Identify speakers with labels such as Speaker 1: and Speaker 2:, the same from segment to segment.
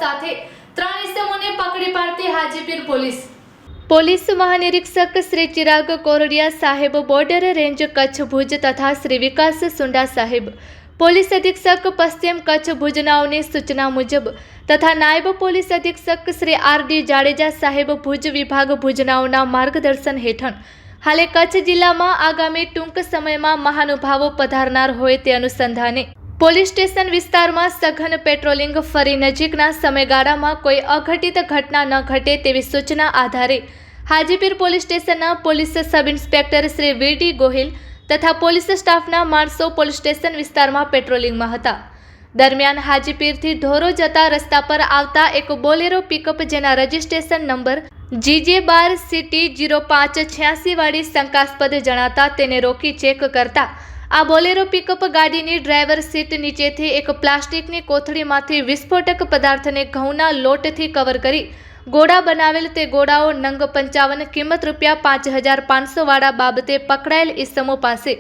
Speaker 1: સાથે 3 ઇસમોને પકડી પાડતી હાજીપીર પોલીસ મહાનિરીક્ષક શ્રી ચિરાગ કોરડિયા સાહેબ, બોર્ડર રેન્જ કચ્છ ભુજ તથા શ્રી વિકાસ સુંડા સાહેબ, પોલીસ અધિક્ષક પશ્ચિમ કચ્છ ભુજનાઓની સૂચના મુજબ તથા નાયબ પોલીસ અધિક્ષક શ્રી આર.ડી. જાડેજા સાહેબ, ભુજ વિભાગ ભુજનાઓના માર્ગદર્શન હેઠળ હાલે કચ્છ જિલ્લામાં આગામી ટૂંક સમયમાં મહાનુભાવો પધારનાર હોય તે અનુસંધાને પોલીસ સ્ટેશન વિસ્તારમાં સઘન પેટ્રોલિંગ ફરી નજીકના સમયગાળામાં કોઈ અઘટિત ઘટના ન ઘટે તેવી સૂચના આધારે હાજીપીર પોલીસ સ્ટેશનના police sub inspector Shri V D. Gohil તથા પોલીસ સ્ટાફના માણસો પોલીસ સ્ટેશન વિસ્તારમાં પેટ્રોલિંગમાં હતા. દરમિયાન હાજીપીરથી ઢોરો જતા રસ્તા પર આવતા એક બોલેરો પિકઅપ જેના રજિસ્ટ્રેશન નંબર GJ12CT0586 વાળી શંકાસ્પદ જણાતા તેને રોકી ચેક કરતા આ બોલેરો પિકઅપ ગાડીની ડ્રાઈવર સીટ નીચેથી એક પ્લાસ્ટિકની કોથળીમાંથી વિસ્ફોટક પદાર્થને ઘઉંના લોટથી કવર કરી ગોળા બનાવેલ તે ગોળાઓ નંગ 55 કિંમત ₹5,500 વાળા બાબતે પકડાયેલ ઈસમો પાસે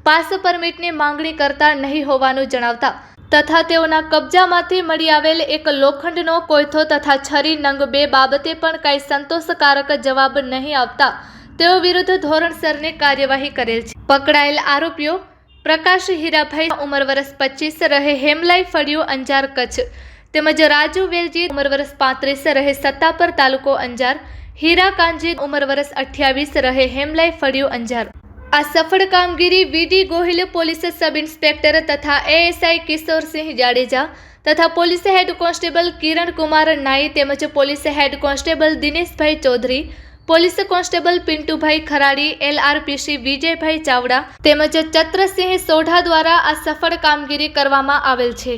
Speaker 1: પાસ પરમિટની માંગણી કરતા નહીં હોવાનું જણાવતા તથા તેઓના કબજામાંથી મળી આવેલ એક લોખંડનો કોયથો તથા છરી નંગ 2 બાબતે પણ કાંઈ સંતોષકારક જવાબ નહીં આપતા તેઓ વિરુદ્ધ ધોરણસરની કાર્યવાહી કરેલ છે. પકડાયેલ આરોપીઓ પ્રકાશ હીરાભાઈ, ઉંમર વર્ષ 25, રહે હેમલાઈ ફળિયું, અંજાર, કચ્છ, તેમજ રાજુ વેલજી, ઉંમર વર્ષ 35, રહે સત્તાપર, તાલુકો અંજાર, હીરા કાંજી, ઉંમર વર્ષ 28, રહે હેમલાઈ ફળિયું, અંજાર. આ સફળ કામગીરી VD. Gohil, police sub inspector તથા એએસઆઈ કિશોરસિંહ જાડેજા તથા police head constable Kiran Kumar Nai તેમજ police head constable Dineshbhai Chaudhary, police constable Pintubhai Kharadi, LRPC Vijaybhai Chavda તેમજ ચત્રસિંહ સોઢા દ્વારા આ સફળ કામગીરી કરવામાં આવેલ છે.